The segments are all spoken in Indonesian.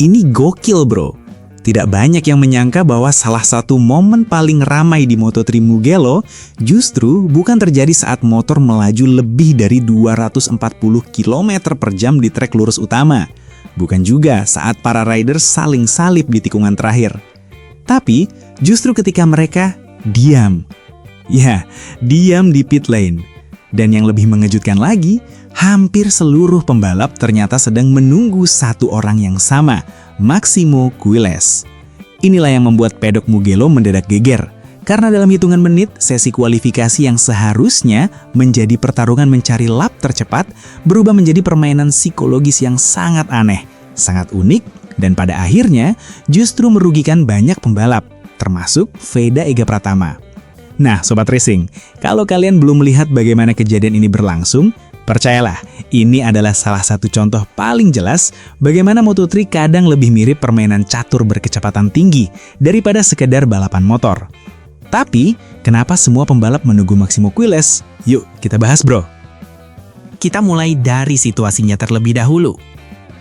Ini gokil bro. Tidak banyak yang menyangka bahwa salah satu momen paling ramai di Moto3 Mugello justru bukan terjadi saat motor melaju lebih dari 240 km per jam di trek lurus utama. Bukan juga saat para rider saling salip di tikungan terakhir. Tapi justru ketika mereka diam. Ya, diam di pit lane. Dan yang lebih mengejutkan lagi, hampir seluruh pembalap ternyata sedang menunggu satu orang yang sama, Máximo Quiles. Inilah yang membuat pedok Mugello mendadak geger. Karena dalam hitungan menit, sesi kualifikasi yang seharusnya menjadi pertarungan mencari lap tercepat berubah menjadi permainan psikologis yang sangat aneh, sangat unik, dan pada akhirnya justru merugikan banyak pembalap, termasuk Veda Ega Pratama. Nah, Sobat Racing, kalau kalian belum melihat bagaimana kejadian ini berlangsung, percayalah, ini adalah salah satu contoh paling jelas bagaimana Moto3 kadang lebih mirip permainan catur berkecepatan tinggi daripada sekedar balapan motor. Tapi, kenapa semua pembalap menunggu Máximo Quiles? Yuk, kita bahas bro. Kita mulai dari situasinya terlebih dahulu.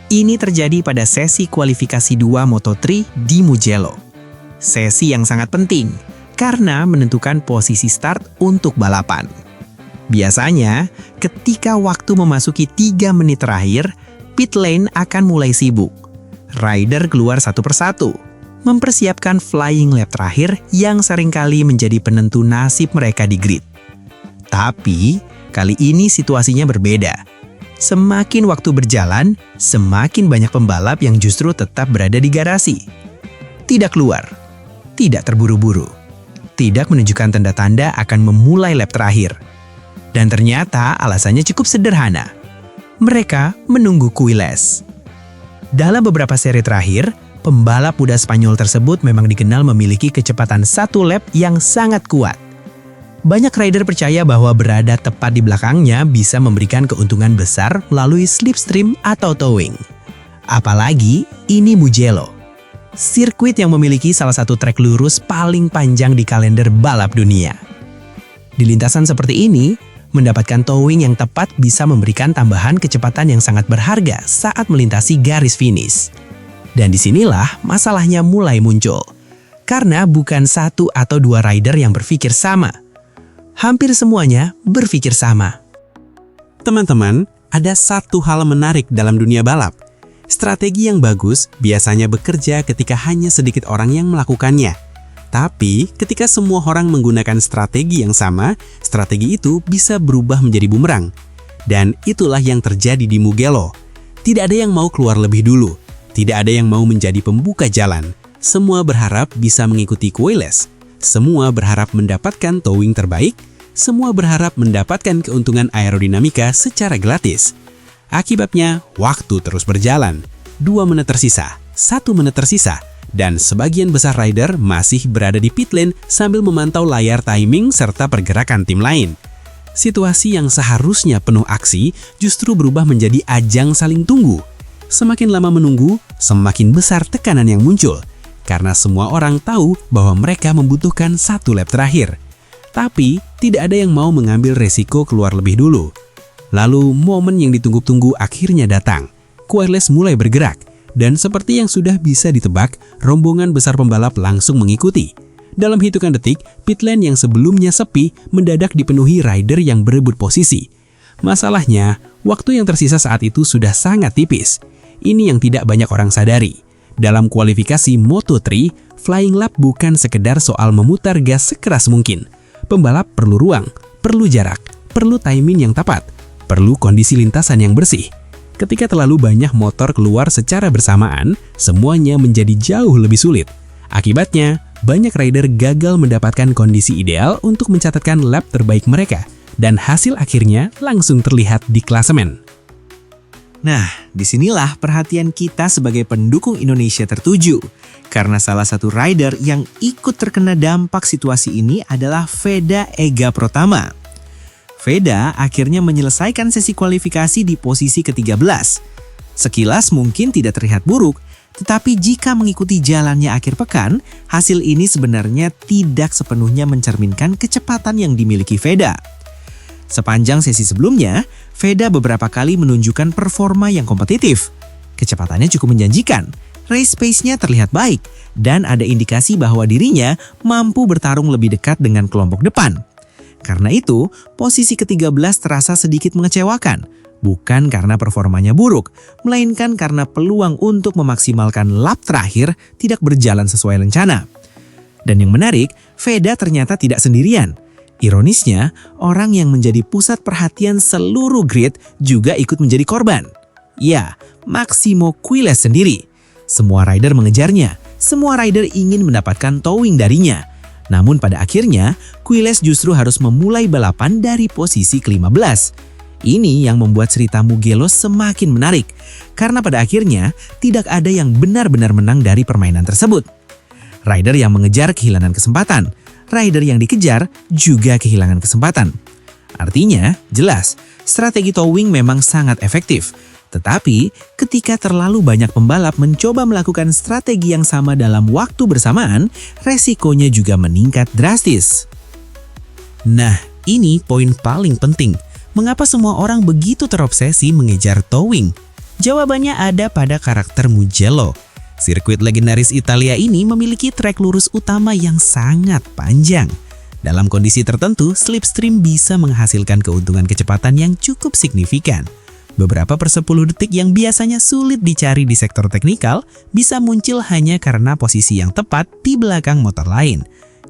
Ini terjadi pada sesi kualifikasi 2 Moto3 di Mugello. Sesi yang sangat penting, karena menentukan posisi start untuk balapan. Biasanya, ketika waktu memasuki 3 menit terakhir, pit lane akan mulai sibuk. Rider keluar satu persatu, mempersiapkan flying lap terakhir yang seringkali menjadi penentu nasib mereka di grid. Tapi, kali ini situasinya berbeda. Semakin waktu berjalan, semakin banyak pembalap yang justru tetap berada di garasi. Tidak keluar, tidak terburu-buru, tidak menunjukkan tanda-tanda akan memulai lap terakhir. Dan ternyata alasannya cukup sederhana. Mereka menunggu Quiles. Dalam beberapa seri terakhir, pembalap muda Spanyol tersebut memang dikenal memiliki kecepatan satu lap yang sangat kuat. Banyak rider percaya bahwa berada tepat di belakangnya bisa memberikan keuntungan besar melalui slipstream atau towing. Apalagi ini Mugello, sirkuit yang memiliki salah satu trek lurus paling panjang di kalender balap dunia. Di lintasan seperti ini, mendapatkan towing yang tepat bisa memberikan tambahan kecepatan yang sangat berharga saat melintasi garis finish. Dan disinilah masalahnya mulai muncul. Karena bukan satu atau dua rider yang berpikir sama. Hampir semuanya berpikir sama. Teman-teman, ada satu hal menarik dalam dunia balap. Strategi yang bagus biasanya bekerja ketika hanya sedikit orang yang melakukannya. Tapi, ketika semua orang menggunakan strategi yang sama, strategi itu bisa berubah menjadi bumerang. Dan itulah yang terjadi di Mugello. Tidak ada yang mau keluar lebih dulu. Tidak ada yang mau menjadi pembuka jalan. Semua berharap bisa mengikuti Quiles. Semua berharap mendapatkan towing terbaik. Semua berharap mendapatkan keuntungan aerodinamika secara gratis. Akibatnya, waktu terus berjalan. 2 menit tersisa, 1 menit tersisa, dan sebagian besar rider masih berada di pit lane sambil memantau layar timing serta pergerakan tim lain. Situasi yang seharusnya penuh aksi justru berubah menjadi ajang saling tunggu. Semakin lama menunggu, semakin besar tekanan yang muncul. Karena semua orang tahu bahwa mereka membutuhkan satu lap terakhir. Tapi, tidak ada yang mau mengambil resiko keluar lebih dulu. Lalu, momen yang ditunggu-tunggu akhirnya datang. Quiles mulai bergerak. Dan seperti yang sudah bisa ditebak, rombongan besar pembalap langsung mengikuti. Dalam hitungan detik, pit lane yang sebelumnya sepi mendadak dipenuhi rider yang berebut posisi. Masalahnya, waktu yang tersisa saat itu sudah sangat tipis. Ini yang tidak banyak orang sadari. Dalam kualifikasi Moto3, flying lap bukan sekedar soal memutar gas sekeras mungkin. Pembalap perlu ruang, perlu jarak, perlu timing yang tepat, perlu kondisi lintasan yang bersih. Ketika terlalu banyak motor keluar secara bersamaan, semuanya menjadi jauh lebih sulit. Akibatnya, banyak rider gagal mendapatkan kondisi ideal untuk mencatatkan lap terbaik mereka, dan hasil akhirnya langsung terlihat di klasemen. Nah, disinilah perhatian kita sebagai pendukung Indonesia tertuju. Karena salah satu rider yang ikut terkena dampak situasi ini adalah Veda Ega Pratama. Veda akhirnya menyelesaikan sesi kualifikasi di posisi ke-13. Sekilas mungkin tidak terlihat buruk, tetapi jika mengikuti jalannya akhir pekan, hasil ini sebenarnya tidak sepenuhnya mencerminkan kecepatan yang dimiliki Veda. Sepanjang sesi sebelumnya, Veda beberapa kali menunjukkan performa yang kompetitif. Kecepatannya cukup menjanjikan. Race pace-nya terlihat baik dan ada indikasi bahwa dirinya mampu bertarung lebih dekat dengan kelompok depan. Karena itu, posisi ke-13 terasa sedikit mengecewakan, bukan karena performanya buruk, melainkan karena peluang untuk memaksimalkan lap terakhir tidak berjalan sesuai rencana. Dan yang menarik, Veda ternyata tidak sendirian. Ironisnya, orang yang menjadi pusat perhatian seluruh grid juga ikut menjadi korban. Ya, Maximo Quiles sendiri. Semua rider mengejarnya, semua rider ingin mendapatkan towing darinya. Namun pada akhirnya, Quiles justru harus memulai balapan dari posisi ke-15. Ini yang membuat cerita Mugello semakin menarik, karena pada akhirnya tidak ada yang benar-benar menang dari permainan tersebut. Rider yang mengejar kehilangan kesempatan, rider yang dikejar juga kehilangan kesempatan. Artinya, jelas, strategi towing memang sangat efektif. Tetapi, ketika terlalu banyak pembalap mencoba melakukan strategi yang sama dalam waktu bersamaan, resikonya juga meningkat drastis. Nah, ini poin paling penting. Mengapa semua orang begitu terobsesi mengejar towing? Jawabannya ada pada karakter Mugello. Sirkuit legendaris Italia ini memiliki trek lurus utama yang sangat panjang. Dalam kondisi tertentu, slipstream bisa menghasilkan keuntungan kecepatan yang cukup signifikan. Beberapa per 10 detik yang biasanya sulit dicari di sektor teknikal bisa muncul hanya karena posisi yang tepat di belakang motor lain.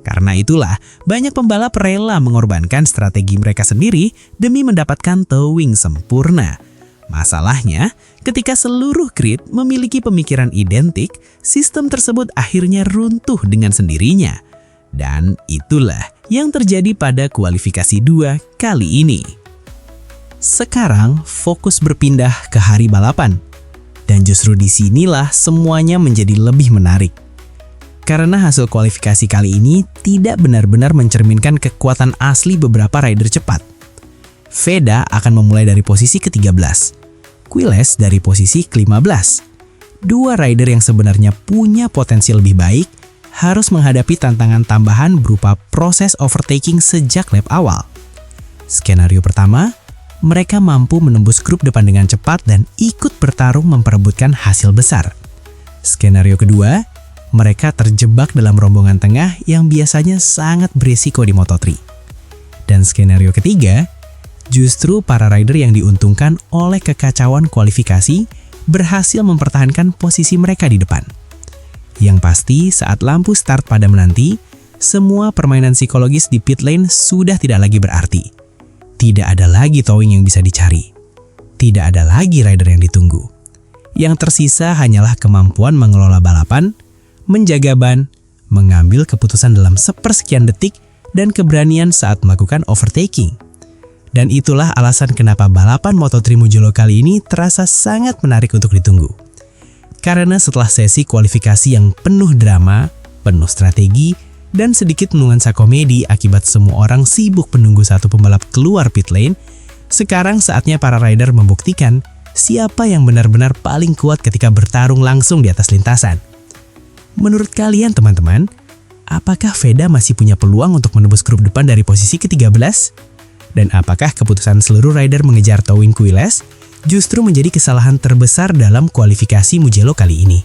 Karena itulah, banyak pembalap rela mengorbankan strategi mereka sendiri demi mendapatkan towing sempurna. Masalahnya, ketika seluruh grid memiliki pemikiran identik, sistem tersebut akhirnya runtuh dengan sendirinya. Dan itulah yang terjadi pada kualifikasi 2 kali ini. Sekarang fokus berpindah ke hari balapan. Dan justru disinilah semuanya menjadi lebih menarik. Karena hasil kualifikasi kali ini tidak benar-benar mencerminkan kekuatan asli beberapa rider cepat. Veda akan memulai dari posisi ke-13. Quiles dari posisi ke-15. Dua rider yang sebenarnya punya potensi lebih baik harus menghadapi tantangan tambahan berupa proses overtaking sejak lap awal. Skenario pertama, mereka mampu menembus grup depan dengan cepat dan ikut bertarung memperebutkan hasil besar. Skenario kedua, mereka terjebak dalam rombongan tengah yang biasanya sangat berisiko di Moto3. Dan skenario ketiga, justru para rider yang diuntungkan oleh kekacauan kualifikasi berhasil mempertahankan posisi mereka di depan. Yang pasti saat lampu start padam nanti, semua permainan psikologis di pit lane sudah tidak lagi berarti. Tidak ada lagi towing yang bisa dicari. Tidak ada lagi rider yang ditunggu. Yang tersisa hanyalah kemampuan mengelola balapan, menjaga ban, mengambil keputusan dalam sepersekian detik, dan keberanian saat melakukan overtaking. Dan itulah alasan kenapa balapan Moto3 Mugello kali ini terasa sangat menarik untuk ditunggu. Karena setelah sesi kualifikasi yang penuh drama, penuh strategi, dan sedikit nuansa komedi akibat semua orang sibuk menunggu satu pembalap keluar pit lane, sekarang saatnya para rider membuktikan siapa yang benar-benar paling kuat ketika bertarung langsung di atas lintasan. Menurut kalian teman-teman, apakah Veda masih punya peluang untuk menembus grup depan dari posisi ke-13? Dan apakah keputusan seluruh rider mengejar towing Quiles justru menjadi kesalahan terbesar dalam kualifikasi Mugello kali ini?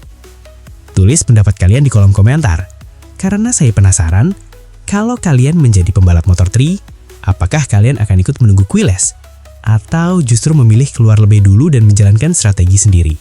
Tulis pendapat kalian di kolom komentar. Karena saya penasaran, kalau kalian menjadi pembalap Moto3, apakah kalian akan ikut menunggu Quiles? Atau justru memilih keluar lebih dulu dan menjalankan strategi sendiri?